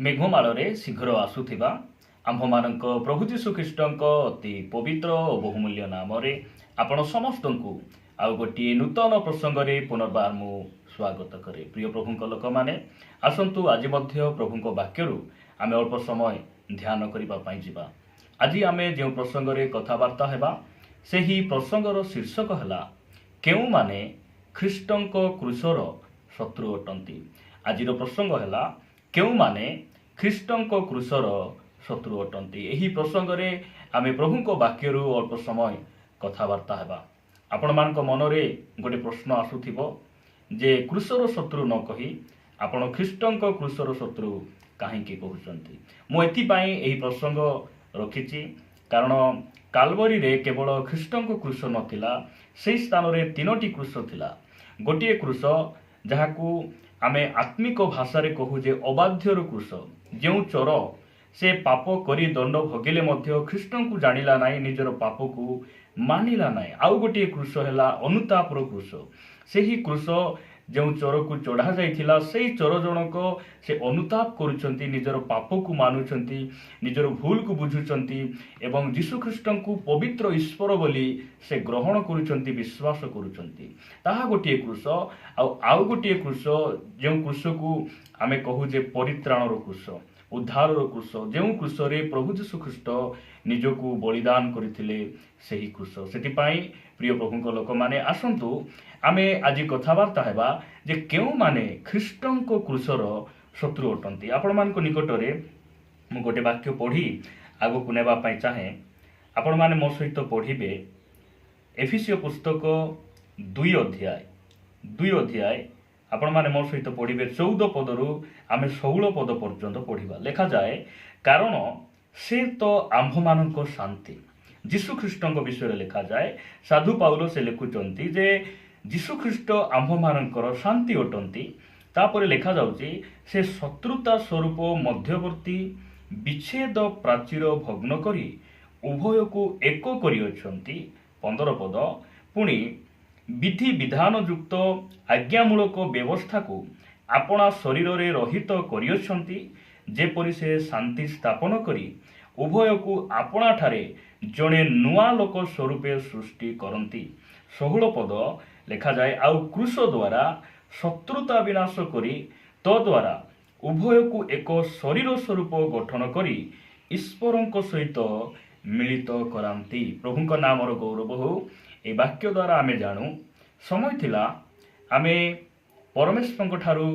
मेघमाଳରେ शीघ्र आसुथिबा आम्भमानଙ୍କ प्रभु जीशु ख्रीष्टଙ୍କ अति पवित्र और बहुमूल्य नामरे आपण समस्तଙ୍କୁ आउ गोटे नूतन प्रसंगरे पुनर्बार मु स्वागत करे। प्रिय प्रभुଙ୍କ लोकमाने आसंतु आज मध्य प्रभुଙ୍କ वाक्यरु आमे अल्प समय ध्यान करिबा पई जिबा। आज आमे जे प्रसंगरे कथावार्ता हेबा सेही प्रसंगर शीर्षक हला केउ माने ख्रीष्टଙ୍କ क्रूसर शत्रु अटंती। आजिर प्रसंग हला केउ माने ख्रीष्टଙ୍କ क्रूसर शत्रु अटंती। एही प्रसंगरे आमे प्रभुଙ୍କ वाक्यरु अल्प समय कथावार्ता हेबा। आपण मानक मनरे गोटे प्रश्न आसुथिबो जे क्रूसर शत्रु न कही आपण ख्रीष्टଙ୍କ क्रूसर शत्रु काहेकि कहउचंती। मु एथि पई एही प्रसंग रखिछि कारण काल्वरी रे केवल ख्रीष्टଙ୍କ क्रूस नथिला, सेही स्थान रे तीनोटी क्रूस थिला। गोटे क्रूस जहाकू आमे आत्मिक भाषा रे कहू जे अबाध्यर क्रूस, जो चोर से पाप करी दंड भोगिले मध्य ख्रीष्टଙ୍କୁ जानिला नाई, निजर पाप को मानिला नाई। आउ गोटे क्रूस हैला अनुतापर क्रूस। सेही क्रूस जो चोर को चढ़ा जाइथिला सेही चोर जनक से अनुताप करुचंती, निजर पाप को मानुचंती, निजर भूल को बुझुचंती एवं जीशु ख्रीष्टଙ୍କୁ पवित्र ईश्वर बोली से ग्रहण करुचंती, विश्वास करुचंती। ताहा गोटे क्रूस। आउ गोटे क्रूस जो क्रूस को आमे कहू जे परित्राणर क्रूस, उद्धारर क्रूस, जो क्रूस रे प्रभु जीशु ख्रीष्ट निजको बलिदान करथिले सेही क्रूस। सेतिपाई प्रिय प्रभुଙ୍କ लोक माने आसंतु आमे आज कथावार्ता हेबा जे केउ माने ख्रीष्टଙ୍କ क्रूसर शत्रु अटंती। आपण मानक निकटरे मु गोटे वाक्य पढ़ी आगो को नेबा पई चाहे। आपण माने मो सहित पढ़िबे एफिसियो पुस्तक 2 अध्याय आपण माने मो सहित पढ़िबे 14 पदरु आमे 16 पद पर्यंत पढ़िबा। लेखा जाए कारण से तो आम्भ मानक शांति। जीशु ख्रीष्टଙ୍କ विषय लेखा जाए, साधु पाउलो से लिखुचंती जे जीशु ख्रीष्ट आम्भ मानकर शांति अटंती। तापर लेखा जाउची से शत्रुता स्वरूप मध्यवर्ती विच्छेद प्राचीर भग्न करी उभय को एक करियछंती। 15 पद पुणी विधि विधान युक्त आज्ञामूलक व्यवस्था को आपणा शरीर रे रहित करियछंती, जेपरि से शांति स्थापन करी उभय को आपणा ठारे जड़े नुआ लोक स्वरूपे सृष्टि करती। 16 पद लेखा जाए आउ क्रूस द्वारा शत्रुता विनाश करी तो द्वारा उभय को एक शरीर स्वरूप गठन करी ईश्वरଙ୍କ सहित मिलित करांती। प्रभुଙ୍କ नामर गौरव हो। ए वाक्य द्वारा आमे जानू समय थिला आमे परमेश्वरଙ୍କ ठारू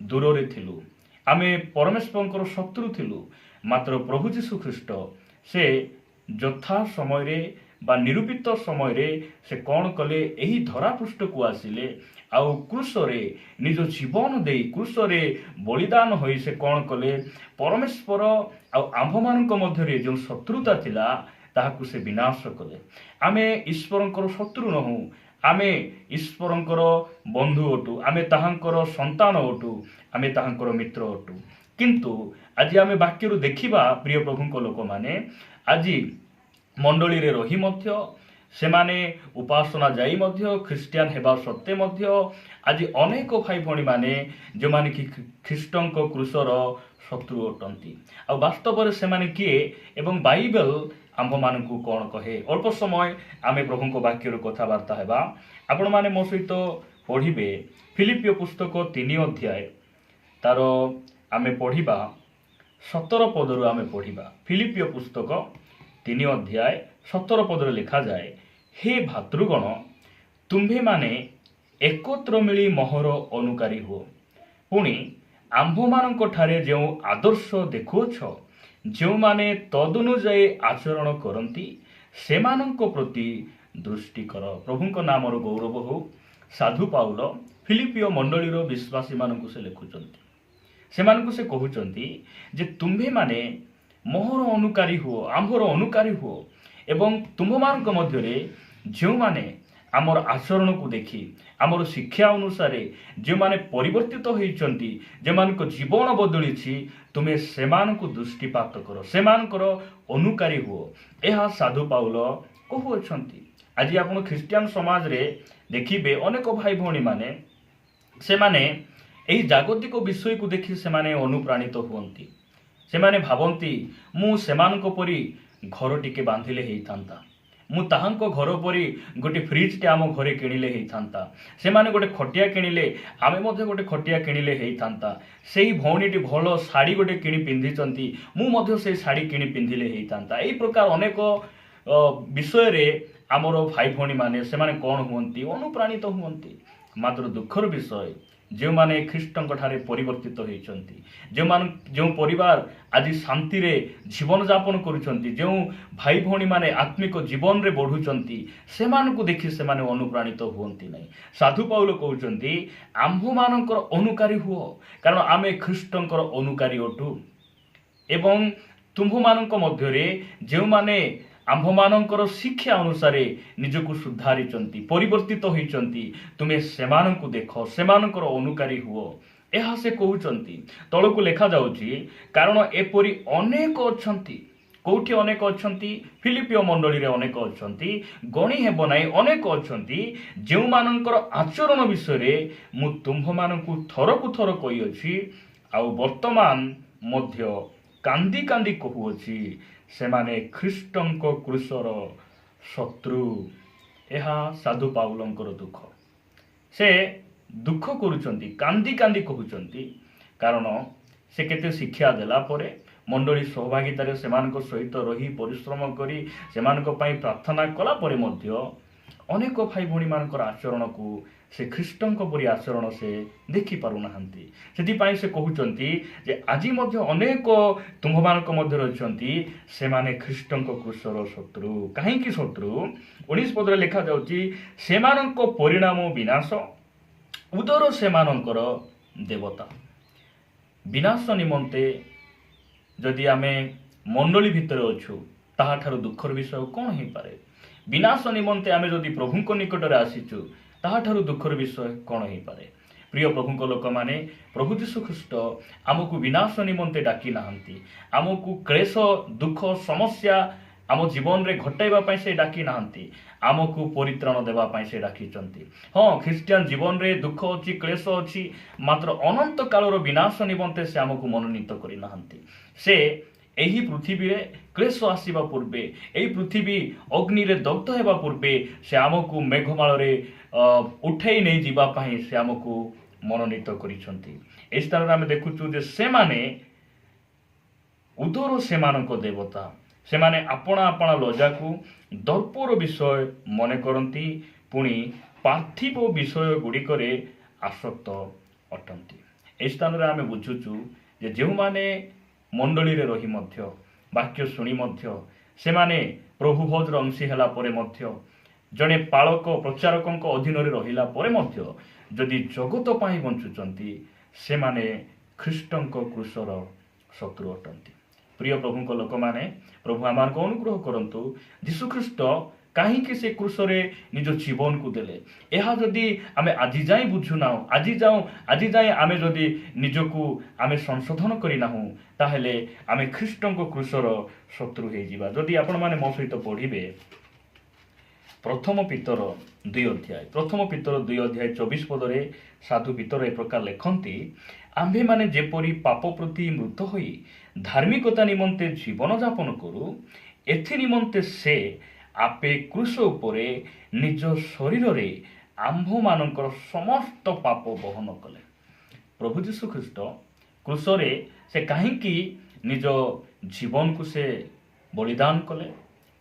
दूर रे थिलु, आमे परमेश्वरଙ୍କର शत्रु थिलु। मात्र प्रभु जीशु ख्रीष्ट से यथा समय रे बा निरूपित समय रे से कौन कले एही धरा पृष्ठ को आसिले आउ क्रूस रे निज जीवन दे क्रूस रे बलिदान होई से कौन कले परमेश्वर आउ आम्भ मानक मध्य रे जो शत्रुता थिला ताहाकु से विनाश कले। आमे ईश्वरଙ୍କର शत्रु नहु, आमे ईश्वरଙ୍କର बंधु अटु, आमे ताहांकर संतान अटु, आमे ताहांकर मित्र अटु। किंतु आज आमे वाक्यरु देखिबा प्रिय प्रभुଙ୍କ लोक माने आज मंडली रे रही मध्य सेमाने उपासना जाई मध्य ख्रिस्टियान हेबा सत्ते मध्य आज अनेक भाई भणी माने जो माने कि ख्रीष्टଙ୍କ क्रूसर शत्रु अटंती। आ वास्तव रे सेमाने किए एवं बाइबल आम्भ मानकु कोन कहे। अल्प समय आमे प्रभुଙ୍କ वाक्यरु कथावार्ता हेबा। आपण माने मो सहित पढ़िबे फिलिपियो पुस्तक 3 अध्याय तार आमे पढ़िबा 17 पदरु आमे पढ़िबा। फिलिपियो पुस्तक 3 अध्याय 17 पदर लिखा जाए, हे भातृगण तुम्भे माने एकत्र मिली मोहर अनुकारी हो, पुणी आम्भ मानक ठारे जो आदर्श देखुछ जो माने तदनुजाई आचरण करती सेमानक प्रति दृष्टि कर। प्रभुଙ୍କ नामर गौरव हो। साधु पाउल फिलिपियो मंडलीर विश्वासी मानकु से लिखुचंती, सेमानकु से कहउचंती जे तुम्भे माने मोहर अनुकारी हो, आम्भर अनुकारी हो एवं तुम्भमानक मध्य रे जो माने आमर आचरण को देखी आमर शिक्षा अनुसार जो माने परिवर्तित होइचंती, जे मानक जीवन बदलिछि, तुमे सेमानकु दृष्टिपात करो, सेमानकर अनुकारी हो। एहा साधु पाउल कहउछंती। आज आपण ख्रिस्टियन समाज रे देखिबे अनेक भाई भणी माने से माने एही जागतिक विषय को देखि से माने अनुप्राणित हुअंती। ସେମାନେ ଭାବନ୍ତି ମୁଁ ସେମାନଙ୍କ ପରି ଘର ଟିକେ ବାନ୍ଧିଲେ ହେଇଥାନ୍ତା, ମୁଁ ତାହାଙ୍କ ଘର ପରି ଗୋଟେ ଫ୍ରିଜଟେ ଆମ ଘରେ କିଣିଲେ ହେଇଥାନ୍ତା, ସେମାନେ ଗୋଟେ ଖଟିଆ କିଣିଲେ ଆମେ ମଧ୍ୟ ଗୋଟେ ଖଟିଆ କିଣିଲେ ହେଇଥାନ୍ତା, ସେଇ ଭଉଣୀଟି ଭଲ ଶାଢ଼ୀ ଗୋଟେ କିଣି ପିନ୍ଧିଛନ୍ତି, ମୁଁ ମଧ୍ୟ ସେଇ ଶାଢ଼ୀ କିଣି ପିନ୍ଧିଲେ ହେଇଥାନ୍ତା। ଏହି ପ୍ରକାର ଅନେକ ବିଷୟରେ ଆମର ଭାଇ ଭଉଣୀମାନେ ସେମାନେ କ'ଣ ହୁଅନ୍ତି? ଅନୁପ୍ରାଣିତ ହୁଅନ୍ତି। ମାତ୍ର ଦୁଃଖର ବିଷୟ, ଯେଉଁମାନେ ଖ୍ରୀଷ୍ଟଙ୍କଠାରେ ପରିବର୍ତ୍ତିତ ହୋଇଛନ୍ତି, ଯେଉଁ ପରିବାର ଆଜି ଶାନ୍ତିରେ ଜୀବନଯାପନ କରୁଛନ୍ତି, ଯେଉଁ ଭାଇ ଭଉଣୀମାନେ ଆତ୍ମିକ ଜୀବନରେ ବଢ଼ୁଛନ୍ତି, ସେମାନଙ୍କୁ ଦେଖି ସେମାନେ ଅନୁପ୍ରାଣିତ ହୁଅନ୍ତି ନାହିଁ। ସାଧୁ ପାଉଲ କହୁଛନ୍ତି ଆମ୍ଭମାନଙ୍କର ଅନୁକାରୀ ହୁଅ, କାରଣ ଆମେ ଖ୍ରୀଷ୍ଟଙ୍କର ଅନୁକାରୀ ଅଟୁ। ଏବଂ ତୁମ୍ଭମାନଙ୍କ ମଧ୍ୟରେ ଯେଉଁମାନେ ଆମ୍ଭମାନଙ୍କର ଶିକ୍ଷା ଅନୁସାରେ ନିଜକୁ ସୁଧାରିଛନ୍ତି, ପରିବର୍ତ୍ତିତ ହୋଇଛନ୍ତି, ତୁମେ ସେମାନଙ୍କୁ ଦେଖ, ସେମାନଙ୍କର ଅନୁକାରୀ ହୁଅ। ଏହା ସେ କହୁଛନ୍ତି। ତଳକୁ ଲେଖାଯାଉଛି କାରଣ ଏପରି ଅନେକ ଅଛନ୍ତି। କୋଉଠି ଅନେକ ଅଛନ୍ତି? ଫିଲିପିଓ ମଣ୍ଡଳୀରେ ଅନେକ ଅଛନ୍ତି, ଗଣି ହେବ ନାହିଁ, ଅନେକ ଅଛନ୍ତି ଯେଉଁମାନଙ୍କର ଆଚରଣ ବିଷୟରେ ମୁଁ ତୁମ୍ଭମାନଙ୍କୁ ଥରକୁ ଥର କହିଅଛି, ଆଉ ବର୍ତ୍ତମାନ ମଧ୍ୟ କାନ୍ଦି କାନ୍ଦି କହୁଅଛି, ସେମାନେ ଖ୍ରୀଷ୍ଟଙ୍କ କ୍ରୁଶର ଶତ୍ରୁ। ଏହା ସାଧୁ ପାଉଲଙ୍କର ଦୁଃଖ। ସେ ଦୁଃଖ କରୁଛନ୍ତି, କାନ୍ଦି କାନ୍ଦି କହୁଛନ୍ତି, କାରଣ ସେ କେତେ ଶିକ୍ଷା ଦେଲା ପରେ, ମଣ୍ଡଳୀ ସହଭାଗିତାରେ ସେମାନଙ୍କ ସହିତ ରହି ପରିଶ୍ରମ କରି ସେମାନଙ୍କ ପାଇଁ ପ୍ରାର୍ଥନା କଲା ପରେ ମଧ୍ୟ ଅନେକ ଭାଇ ଭଉଣୀମାନଙ୍କର ଆଚରଣକୁ ସେ ଖ୍ରୀଷ୍ଟଙ୍କ ପରି ଆଚରଣ ସେ ଦେଖିପାରୁନାହାନ୍ତି। ସେଥିପାଇଁ ସେ କହୁଛନ୍ତି ଯେ ଆଜି ମଧ୍ୟ ଅନେକ ତୁମ୍ଭମାନଙ୍କ ମଧ୍ୟରେ ଅଛନ୍ତି, ସେମାନେ ଖ୍ରୀଷ୍ଟଙ୍କ କ୍ରୁଶର ଶତ୍ରୁ। କାହିଁକି ଶତ୍ରୁ? 19 ପଦରେ ଲେଖାଯାଉଛି ସେମାନଙ୍କ ପରିଣାମ ବିନାଶ, ଉଦର ସେମାନଙ୍କର ଦେବତା। ବିନାଶ ନିମନ୍ତେ ଯଦି ଆମେ ମଣ୍ଡଳୀ ଭିତରେ ଅଛୁ, ତାହାଠାରୁ ଦୁଃଖର ବିଷୟ କ'ଣ ହେଇପାରେ? ବିନାଶ ନିମନ୍ତେ ଆମେ ଯଦି ପ୍ରଭୁଙ୍କ ନିକଟରେ ଆସିଛୁ, ତାହାଠାରୁ ଦୁଃଖର ବିଷୟ କ'ଣ ହେଇପାରେ? ପ୍ରିୟ ପ୍ରଭୁଙ୍କ ଲୋକମାନେ, ପ୍ରଭୁ ଯୀଶୁ ଖ୍ରୀଷ୍ଟ ଆମକୁ ବିନାଶ ନିମନ୍ତେ ଡାକି ନାହାନ୍ତି। ଆମକୁ କ୍ଲେଶ, ଦୁଃଖ, ସମସ୍ୟା ଆମ ଜୀବନରେ ଘଟାଇବା ପାଇଁ ସେ ଡାକି ନାହାନ୍ତି, ଆମକୁ ପରିତ୍ରାଣ ଦେବା ପାଇଁ ସେ ଡାକିଛନ୍ତି। ହଁ, ଖ୍ରୀଷ୍ଟିଆନ ଜୀବନରେ ଦୁଃଖ ଅଛି, କ୍ଲେଶ ଅଛି, ମାତ୍ର ଅନନ୍ତ କାଳର ବିନାଶ ନିମନ୍ତେ ସେ ଆମକୁ ମନୋନୀତ କରିନାହାନ୍ତି। ସେ ଏହି ପୃଥିବୀରେ କ୍ଲେଶ ଆସିବା ପୂର୍ବେ, ଏହି ପୃଥିବୀ ଅଗ୍ନିରେ ଦଗ୍ଧ ହେବା ପୂର୍ବେ ସେ ଆମକୁ ମେଘମାଳରେ ଉଠାଇ ନେଇ ଯିବା ପାଇଁ ସେ ଆମକୁ ମନୋନୀତ କରିଛନ୍ତି। ଏହି ସ୍ଥାନରେ ଆମେ ଦେଖୁଛୁ ଯେ ସେମାନେ ଉଦର ସେମାନଙ୍କ ଦେବତା। ସେମାନେ ଆପଣା ଆପଣା ଲଜ୍ଜାକୁ ଦର୍ପର ବିଷୟ ମନେ କରନ୍ତି, ପୁଣି ପାର୍ଥିବ ବିଷୟ ଗୁଡ଼ିକରେ ଆସକ୍ତ ଅଟନ୍ତି। ଏହି ସ୍ଥାନରେ ଆମେ ବୁଝୁଛୁ ଯେ ଯେଉଁମାନେ ମଣ୍ଡଳୀରେ ରହି ମଧ୍ୟ, ବାକ୍ୟ ଶୁଣି ମଧ୍ୟ, ସେମାନେ ପ୍ରଭୁ ଭୋଜର ଅଂଶୀ ହେଲା ପରେ ମଧ୍ୟ, ଜଣେ ପାଳକ ପ୍ରଚାରକଙ୍କ ଅଧୀନରେ ରହିଲା ପରେ ମଧ୍ୟ ଯଦି ଜଗତ ପାଇଁ ବଞ୍ଚୁଛନ୍ତି, ସେମାନେ ଖ୍ରୀଷ୍ଟଙ୍କ କ୍ରୁଶର ଶତ୍ରୁ ଅଟନ୍ତି। ପ୍ରିୟ ପ୍ରଭୁଙ୍କ ଲୋକମାନେ, ପ୍ରଭୁ ଆମମାନଙ୍କୁ ଅନୁଗ୍ରହ କରନ୍ତୁ। ଯୀଶୁଖ୍ରୀଷ୍ଟ କାହିଁକି ସେ କ୍ରୁଶରେ ନିଜ ଜୀବନକୁ ଦେଲେ, ଏହା ଯଦି ଆମେ ଆଜି ଯାଏଁ ବୁଝୁନାହୁଁ, ଆଜି ଯାଏଁ ଆମେ ଯଦି ନିଜକୁ ଆମେ ସଂଶୋଧନ କରିନାହୁଁ, ତାହେଲେ ଆମେ ଖ୍ରୀଷ୍ଟଙ୍କ କ୍ରୁଶର ଶତ୍ରୁ ହେଇଯିବା। ଯଦି ଆପଣମାନେ ମୋ ସହିତ ପଢ଼ିବେ ପ୍ରଥମ ପିତର 2 ଅଧ୍ୟାୟ 24 ପଦରେ ସାଧୁ ପିତର ଏ ପ୍ରକାର ଲେଖନ୍ତି, ଆମ୍ଭେମାନେ ଯେପରି ପାପ ପ୍ରତି ମୃତ ହୋଇ ଧାର୍ମିକତା ନିମନ୍ତେ ଜୀବନଯାପନ କରୁ, ଏଥି ନିମନ୍ତେ ସେ ଆପେ କ୍ରୁଶ ଉପରେ ନିଜ ଶରୀରରେ ଆମ୍ଭମାନଙ୍କର ସମସ୍ତ ପାପ ବହନ କଲେ। ପ୍ରଭୁ ଯୀଶୁ ଖ୍ରୀଷ୍ଟ କ୍ରୁଶରେ ସେ କାହିଁକି ନିଜ ଜୀବନକୁ ସେ ବଳିଦାନ କଲେ?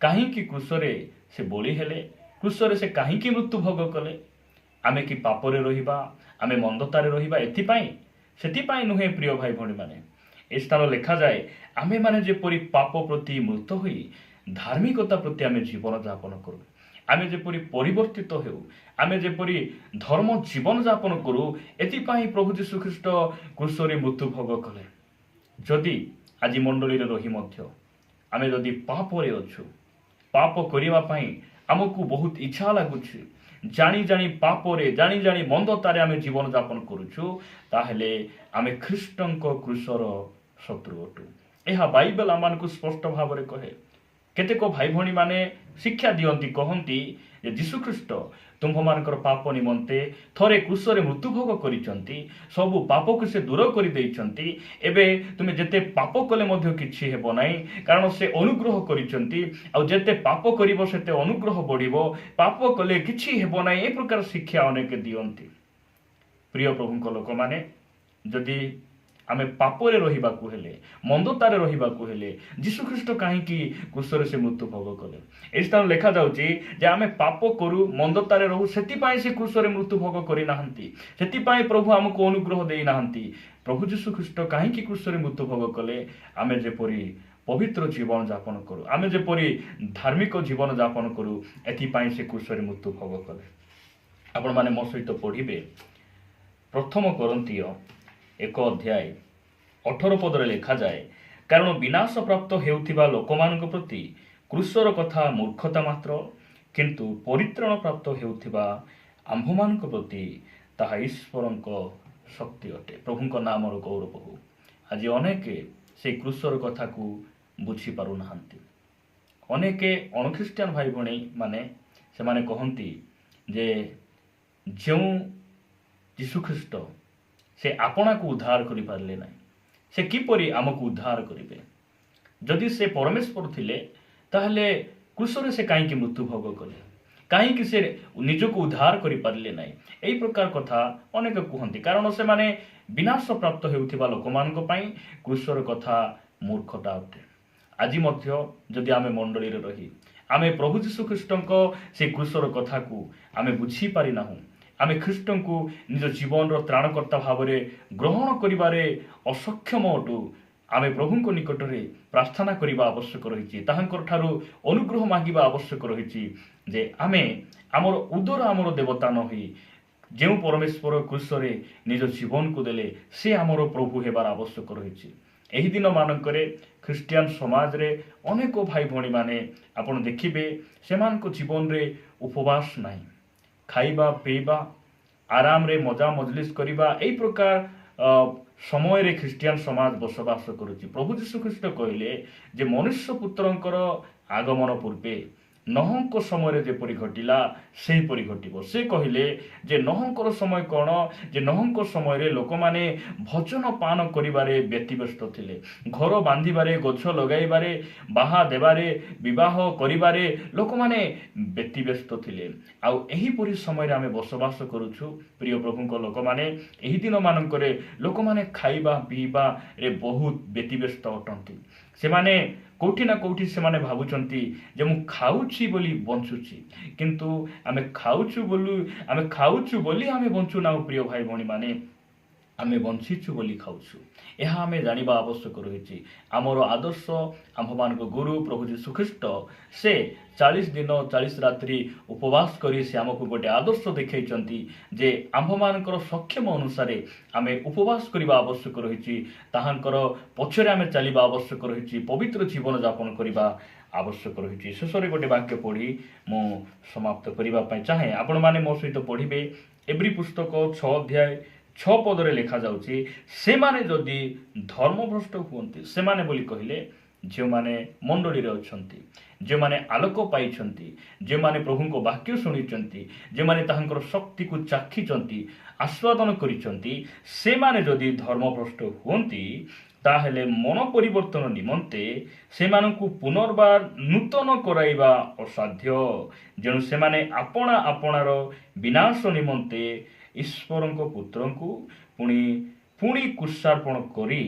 କାହିଁକି କ୍ରୁଶରେ ସେ ବଳି ହେଲେ? କ୍ରୁଶରେ ସେ କାହିଁକି ମୃତ୍ୟୁ ଭୋଗ କଲେ? ଆମେ କି ପାପରେ ରହିବା, ଆମେ ମନ୍ଦତାରେ ରହିବା ଏଥିପାଇଁ? ସେଥିପାଇଁ ନୁହେଁ ପ୍ରିୟ ଭାଇ ଭଉଣୀମାନେ। ଏ ସ୍ଥାନ ଲେଖାଯାଏ ଆମ୍ଭେମାନେ ଯେପରି ପାପ ପ୍ରତି ମୃତ ହୋଇ ଧାର୍ମିକତା ପ୍ରତି ଆମେ ଜୀବନଯାପନ କରୁ, ଆମେ ଯେପରି ପରିବର୍ତ୍ତିତ ହେଉ, ଆମେ ଯେପରି ଧର୍ମ ଜୀବନଯାପନ କରୁ, ଏଥିପାଇଁ ପ୍ରଭୁ ଯୀଶୁ ଖ୍ରୀଷ୍ଟ କ୍ରୁଶରେ ମୃତ୍ୟୁ ଭୋଗ କଲେ। ଯଦି ଆଜି ମଣ୍ଡଳୀରେ ରହି ମଧ୍ୟ ଆମେ ଯଦି ପାପରେ ଅଛୁ, ପାପ କରିବା ପାଇଁ ଆମକୁ ବହୁତ ଇଚ୍ଛା ଲାଗୁଛି, ଜାଣି ଜାଣି ପାପରେ, ଜାଣି ଜାଣି ମନ୍ଦତାରେ ଆମେ ଜୀବନଯାପନ କରୁଛୁ, ତାହେଲେ ଆମେ ଖ୍ରୀଷ୍ଟଙ୍କ କ୍ରୁଶର ଶତ୍ରୁ ଅଟୁ। ଏହା ବାଇବେଲ ଆମମାନଙ୍କୁ ସ୍ପଷ୍ଟ ଭାବରେ କହେ। କେତେକ ଭାଇ ଭଉଣୀମାନେ ଶିକ୍ଷା ଦିଅନ୍ତି, କହନ୍ତି ଯେ ଯୀଶୁଖ୍ରୀଷ୍ଟ ତୁମ୍ଭମାନଙ୍କର ପାପ ନିମନ୍ତେ ଥରେ କ୍ରୁଶରେ ମୃତ୍ୟୁଭୋଗ କରିଛନ୍ତି, ସବୁ ପାପକୁ ସେ ଦୂର କରିଦେଇଛନ୍ତି, ଏବେ ତୁମେ ଯେତେ ପାପ କଲେ ମଧ୍ୟ କିଛି ହେବ ନାହିଁ, କାରଣ ସେ ଅନୁଗ୍ରହ କରିଛନ୍ତି, ଆଉ ଯେତେ ପାପ କରିବ ସେତେ ଅନୁଗ୍ରହ ବଢ଼ିବ, ପାପ କଲେ କିଛି ହେବ ନାହିଁ, ଏ ପ୍ରକାର ଶିକ୍ଷା ଅନେକ ଦିଅନ୍ତି। ପ୍ରିୟ ପ୍ରଭୁଙ୍କ ଲୋକମାନେ, ଯଦି ଆମେ ପାପରେ ରହିବାକୁ ହେଲେ, ମନ୍ଦତାରେ ରହିବାକୁ ହେଲେ ଯୀଶୁଖ୍ରୀଷ୍ଟ କାହିଁକି କ୍ରୁଶରେ ସେ ମୃତ୍ୟୁ ଭୋଗ କଲେ? ଏହି ସ୍ଥାନ ଲେଖାଯାଉଛି ଯେ ଆମେ ପାପ କରୁ, ମନ୍ଦତାରେ ରହୁ, ସେଥିପାଇଁ ସେ କ୍ରୁଶରେ ମୃତ୍ୟୁ ଭୋଗ କରିନାହାନ୍ତି, ସେଥିପାଇଁ ପ୍ରଭୁ ଆମକୁ ଅନୁଗ୍ରହ ଦେଇନାହାନ୍ତି। ପ୍ରଭୁ ଯୀଶୁଖ୍ରୀଷ୍ଟ କାହିଁକି କ୍ରୁଶରେ ମୃତ୍ୟୁ ଭୋଗ କଲେ? ଆମେ ଯେପରି ପବିତ୍ର ଜୀବନ ଯାପନ କରୁ, ଆମେ ଯେପରି ଧାର୍ମିକ ଜୀବନ ଯାପନ କରୁ, ଏଥିପାଇଁ ସେ କ୍ରୁଶରେ ମୃତ୍ୟୁ ଭୋଗ କଲେ। ଆପଣମାନେ ମୋ ସହିତ ପଢ଼ିବେ ପ୍ରଥମ କରନ୍ତୀୟ 1 ଅଧ୍ୟାୟ 18 ପଦରେ ଲେଖାଯାଏ, କାରଣ ବିନାଶ ପ୍ରାପ୍ତ ହେଉଥିବା ଲୋକମାନଙ୍କ ପ୍ରତି କ୍ରୁଶର କଥା ମୂର୍ଖତା ମାତ୍ର, କିନ୍ତୁ ପରିତ୍ରାଣ ପ୍ରାପ୍ତ ହେଉଥିବା ଆମ୍ଭମାନଙ୍କ ପ୍ରତି ତାହା ଈଶ୍ୱରଙ୍କ ଶକ୍ତି ଅଟେ। ପ୍ରଭୁଙ୍କ ନାମର ଗୌରବ ହଉ। ଆଜି ଅନେକ ସେଇ କ୍ରୁଶର କଥାକୁ ବୁଝିପାରୁନାହାନ୍ତି। ଅନେକ ଅଣଖ୍ରୀଷ୍ଟିଆନ ଭାଇ ଭଉଣୀ ମାନେ ସେମାନେ କହନ୍ତି ଯେ ଯେଉଁ ଯୀଶୁଖ୍ରୀଷ୍ଟ ସେ ଆପଣାକୁ ଉଦ୍ଧାର କରିପାରିଲେ ନାହିଁ, ସେ କିପରି ଆମକୁ ଉଦ୍ଧାର କରିବେ? ଯଦି ସେ ପରମେଶ୍ୱର ଥିଲେ ତାହେଲେ କ୍ରୁଶରେ ସେ କାହିଁକି ମୃତ୍ୟୁ ଭୋଗ କଲେ? କାହିଁକି ସେ ନିଜକୁ ଉଦ୍ଧାର କରିପାରିଲେ ନାହିଁ? ଏହି ପ୍ରକାର କଥା ଅନେକ କୁହନ୍ତି, କାରଣ ସେମାନେ ବିନାଶ ପ୍ରାପ୍ତ ହେଉଥିବା ଲୋକମାନଙ୍କ ପାଇଁ କ୍ରୁଶର କଥା ମୂର୍ଖତା ଅଟେ। ଆଜି ମଧ୍ୟ ଯଦି ଆମେ ମଣ୍ଡଳୀରେ ରହି ଆମେ ପ୍ରଭୁ ଯୀଶୁଖ୍ରୀଷ୍ଟଙ୍କ ସେ କ୍ରୁଶର କଥାକୁ ଆମେ ବୁଝିପାରିନାହୁଁ, ଆମେ ଖ୍ରୀଷ୍ଟଙ୍କୁ ନିଜ ଜୀବନର ତ୍ରାଣକର୍ତ୍ତା ଭାବରେ ଗ୍ରହଣ କରିବାରେ ଅସକ୍ଷମ ଅଟୁ, ଆମେ ପ୍ରଭୁଙ୍କ ନିକଟରେ ପ୍ରାର୍ଥନା କରିବା ଆବଶ୍ୟକ ରହିଛି, ତାହାଙ୍କର ଠାରୁ ଅନୁଗ୍ରହ ମାଗିବା ଆବଶ୍ୟକ ରହିଛି ଯେ ଆମେ ଆମର ଉଦର ଆମର ଦେବତା ନ ହୋଇ ଯେଉଁ ପରମେଶ୍ୱର କ୍ରୁଶରେ ନିଜ ଜୀବନକୁ ଦେଲେ ସେ ଆମର ପ୍ରଭୁ ହେବାର ଆବଶ୍ୟକ ରହିଛି। ଏହି ଦିନମାନଙ୍କରେ ଖ୍ରୀଷ୍ଟିଆନ ସମାଜରେ ଅନେକ ଭାଇ ଭଉଣୀମାନେ ଆପଣ ଦେଖିବେ ସେମାନଙ୍କ ଜୀବନରେ ଉପବାସ ନାହିଁ, ଖାଇବା ପିଇବା ଆରାମରେ ମଜା ମଜଲିସ କରିବା, ଏହି ପ୍ରକାର ସମୟରେ ଖ୍ରୀଷ୍ଟିଆନ ସମାଜ ବସବାସ କରୁଛି। ପ୍ରଭୁ ଯୀଶୁଖ୍ରୀଷ୍ଟ କହିଲେ ଯେ ମନୁଷ୍ୟ ପୁତ୍ରଙ୍କର ଆଗମନ ପୂର୍ବେ ନହଙ୍କ ସମୟରେ ଯେପରି ଘଟିଲା ସେହିପରି ଘଟିବ। ସେ କହିଲେ ଯେ ନହଙ୍କର ସମୟ କ'ଣ? ଯେ ନହଙ୍କ ସମୟରେ ଲୋକମାନେ ଭୋଜନ ପାନ କରିବାରେ ବ୍ୟତିବ୍ୟସ୍ତ ଥିଲେ, ଘର ବାନ୍ଧିବାରେ, ଗଛ ଲଗାଇବାରେ, ବାହା ଦେବାରେ, ବିବାହ କରିବାରେ ଲୋକମାନେ ବ୍ୟତିବ୍ୟସ୍ତ ଥିଲେ। ଆଉ ଏହିପରି ସମୟରେ ଆମେ ବସବାସ କରୁଛୁ। ପ୍ରିୟ ପ୍ରଭୁଙ୍କ ଲୋକମାନେ, ଏହି ଦିନମାନଙ୍କରେ ଲୋକମାନେ ଖାଇବା ପିଇବାରେ ବହୁତ ବ୍ୟତିବ୍ୟସ୍ତ ଅଟନ୍ତି। ସେମାନେ କୋଉଠି ନା କୋଉଠି ସେମାନେ ଭାବୁଛନ୍ତି ଯେ ମୁଁ ଖାଉଛି ବୋଲି ବଞ୍ଚୁଛି, କିନ୍ତୁ ଆମେ ଖାଉଛୁ ବୋଲି ଆମେ ବଞ୍ଚୁନାହୁଁ। ପ୍ରିୟ ଭାଇ ଭଉଣୀମାନେ, ଆମେ ବଞ୍ଚିଛୁ ବୋଲି ଖାଉଛୁ, ଏହା ଆମେ ଜାଣିବା ଆବଶ୍ୟକ ରହିଛି। ଆମର ଆଦର୍ଶ ଆମ୍ଭମାନଙ୍କ ଗୁରୁ ପ୍ରଭୁ ଯୀଶୁଖ୍ରୀଷ୍ଟ ସେ 40 ଦିନ 40 ରାତ୍ରି ଉପବାସ କରି ସେ ଆମକୁ ଗୋଟେ ଆଦର୍ଶ ଦେଖାଇଛନ୍ତି ଯେ ଆମ୍ଭମାନଙ୍କର ସକ୍ଷମ ଅନୁସାରେ ଆମେ ଉପବାସ କରିବା ଆବଶ୍ୟକ ରହିଛି, ତାହାଙ୍କର ପଛରେ ଆମେ ଚାଲିବା ଆବଶ୍ୟକ ରହିଛି, ପବିତ୍ର ଜୀବନ ଯାପନ କରିବା ଆବଶ୍ୟକ ରହିଛି। ଶେଷରେ ଗୋଟେ ବାକ୍ୟ ପଢ଼ି ମୁଁ ସମାପ୍ତ କରିବା ପାଇଁ ଚାହେଁ। ଆପଣମାନେ ମୋ ସହିତ ପଢ଼ିବେ ଏବ୍ରୀ ପୁସ୍ତକ 6 ଅଧ୍ୟାୟ 6 ପଦରେ ଲେଖାଯାଉଛି, ସେମାନେ ଯଦି ଧର୍ମଭ୍ରଷ୍ଟ ହୁଅନ୍ତି, ସେମାନେ ବୋଲି କହିଲେ ଯେଉଁମାନେ ମଣ୍ଡଳୀରେ ଅଛନ୍ତି, ଯେଉଁମାନେ ଆଲୋକ ପାଇଛନ୍ତି, ଯେଉଁମାନେ ପ୍ରଭୁଙ୍କ ବାକ୍ୟ ଶୁଣିଛନ୍ତି, ଯେଉଁମାନେ ତାହାଙ୍କର ଶକ୍ତିକୁ ଚାଖିଛନ୍ତି, ଆସ୍ୱାଦନ କରିଛନ୍ତି, ସେମାନେ ଯଦି ଧର୍ମଭ୍ରଷ୍ଟ ହୁଅନ୍ତି ତାହେଲେ ମନ ପରିବର୍ତ୍ତନ ନିମନ୍ତେ ସେମାନଙ୍କୁ ପୁନର୍ବାର ନୂତନ କରାଇବା ଅସାଧ୍ୟ, ଯେଣୁ ସେମାନେ ଆପଣାର ବିନାଶ ନିମନ୍ତେ ଈଶ୍ୱରଙ୍କ ପୁତ୍ରଙ୍କୁ ପୁଣି କୁଶାର୍ପଣ କରି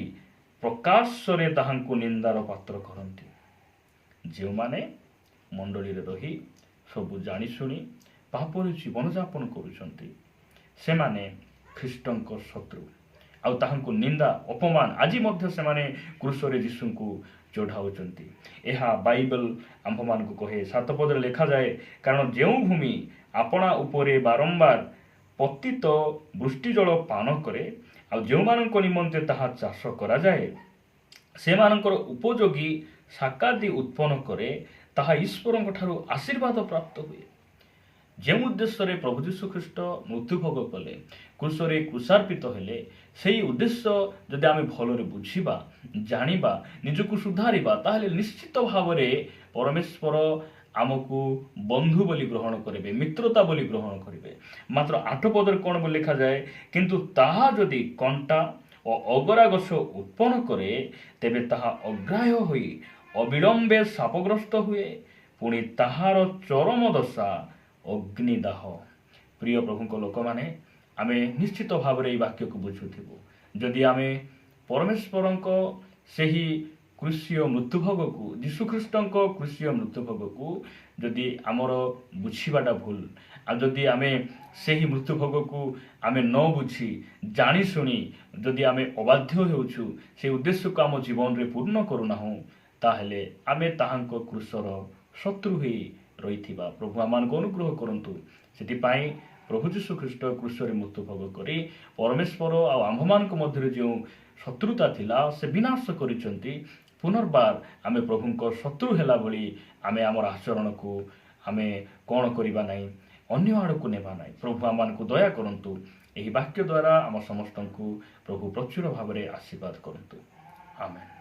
ପ୍ରକାଶରେ ତାହାଙ୍କୁ ନିନ୍ଦାର ପାତ୍ର କରନ୍ତି। ଯେଉଁମାନେ ମଣ୍ଡଳୀରେ ରହି ସବୁ ଜାଣିଶୁଣି ପାପରେ ଜୀବନଯାପନ କରୁଛନ୍ତି ସେମାନେ ଖ୍ରୀଷ୍ଟଙ୍କ ଶତ୍ରୁ, ଆଉ ତାହାଙ୍କୁ ନିନ୍ଦା ଅପମାନ ଆଜି ମଧ୍ୟ ସେମାନେ କ୍ରୁଶରେ ଯୀଶୁଙ୍କୁ ଚଢ଼ାଉଛନ୍ତି। ଏହା ବାଇବେଲ ଆମ୍ଭମାନଙ୍କୁ କହେ। 7 ପଦରେ ଲେଖାଯାଏ, କାରଣ ଯେଉଁ ଭୂମି ଆପଣା ଉପରେ ବାରମ୍ବାର ପତିତ ବୃଷ୍ଟିଜଳ ପାନ କରେ, ଆଉ ଯେଉଁମାନଙ୍କ ନିମନ୍ତେ ତାହା ଚାଷ କରାଯାଏ, ସେମାନଙ୍କର ଉପଯୋଗୀ ସାକାଦି ଉତ୍ପନ୍ନ କରେ, ତାହା ଈଶ୍ୱରଙ୍କ ଠାରୁ ଆଶୀର୍ବାଦ ପ୍ରାପ୍ତ ହୁଏ। ଯେଉଁ ଉଦ୍ଦେଶ୍ୟରେ ପ୍ରଭୁ ଯୀଶୁଖ୍ରୀଷ୍ଟ ମୃତ୍ୟୁଭୋଗ କଲେ, କ୍ରୁଶରେ କ୍ରୁଶାର୍ପିତ ହେଲେ, ସେହି ଉଦ୍ଦେଶ୍ୟ ଯଦି ଆମେ ଭଲରେ ବୁଝିବା, ଜାଣିବା, ନିଜକୁ ସୁଧାରିବା, ତାହେଲେ ନିଶ୍ଚିତ ଭାବରେ ପରମେଶ୍ୱର ଆମକୁ ବନ୍ଧୁ ବୋଲି ଗ୍ରହଣ କରିବେ, ମିତ୍ରତା ବୋଲି ଗ୍ରହଣ କରିବେ। ମାତ୍ର 8 ପଦରେ କ'ଣ ବୋଲି ଲେଖାଯାଏ? କିନ୍ତୁ ତାହା ଯଦି କଣ୍ଟା ଓ ଅଗରା ଗଛ ଉତ୍ପନ୍ନ କରେ, ତେବେ ତାହା ଅଗ୍ରାହ୍ୟ ହୋଇ ଅବିଳମ୍ବେ ଶାପଗ୍ରସ୍ତ ହୁଏ, ପୁଣି ତାହାର ଚରମ ଦଶା ଅଗ୍ନିଦାହ। ପ୍ରିୟ ପ୍ରଭୁଙ୍କ ଲୋକମାନେ, ଆମେ ନିଶ୍ଚିତ ଭାବରେ ଏହି ବାକ୍ୟକୁ ବୁଝୁଥିବୁ। ଯଦି ଆମେ ପରମେଶ୍ୱରଙ୍କ ସେହି କୃଷୀୟ ମୃତ୍ୟୁଭୋଗକୁ, ଯୀଶୁଖ୍ରୀଷ୍ଟଙ୍କ କୃଷୀୟ ମୃତ୍ୟୁଭୋଗକୁ ଯଦି ଆମର ବୁଝିବାଟା ଭୁଲ, ଆଉ ଯଦି ଆମେ ସେହି ମୃତ୍ୟୁଭୋଗକୁ ଆମେ ନ ବୁଝି ଜାଣିଶୁଣି ଯଦି ଆମେ ଅବାଧ୍ୟ ହେଉଛୁ, ସେହି ଉଦ୍ଦେଶ୍ୟକୁ ଆମ ଜୀବନରେ ପୂର୍ଣ୍ଣ କରୁନାହୁଁ, ତାହେଲେ ଆମେ ତାହାଙ୍କ କୃଷର ଶତ୍ରୁ ହୋଇ ରହିଥିବା। ପ୍ରଭୁ ଆମମାନଙ୍କୁ ଅନୁଗ୍ରହ କରନ୍ତୁ। ସେଥିପାଇଁ ପ୍ରଭୁ ଯୀଶୁଖ୍ରୀଷ୍ଟ କୃଷରେ ମୃତ୍ୟୁଭୋଗ କରି ପରମେଶ୍ୱର ଆଉ ଆମ୍ଭମାନଙ୍କ ମଧ୍ୟରେ ଯେଉଁ ଶତ୍ରୁତା ଥିଲା, ସେ ବିନାଶ କରିଛନ୍ତି। ପୁନର୍ବାର ଆମେ ପ୍ରଭୁଙ୍କ ଶତ୍ରୁ ହେଲା ଭଳି ଆମେ ଆମର ଆଚରଣକୁ ଆମେ କ'ଣ କରିବା ନାହିଁ, ଅନ୍ୟ ଆଡ଼କୁ ନେବା ନାହିଁ। ପ୍ରଭୁ ଆମମାନଙ୍କୁ ଦୟା କରନ୍ତୁ। ଏହି ବାକ୍ୟ ଦ୍ୱାରା ଆମ ସମସ୍ତଙ୍କୁ ପ୍ରଭୁ ପ୍ରଚୁର ଭାବରେ ଆଶୀର୍ବାଦ କରନ୍ତୁ। ଆମେନ୍।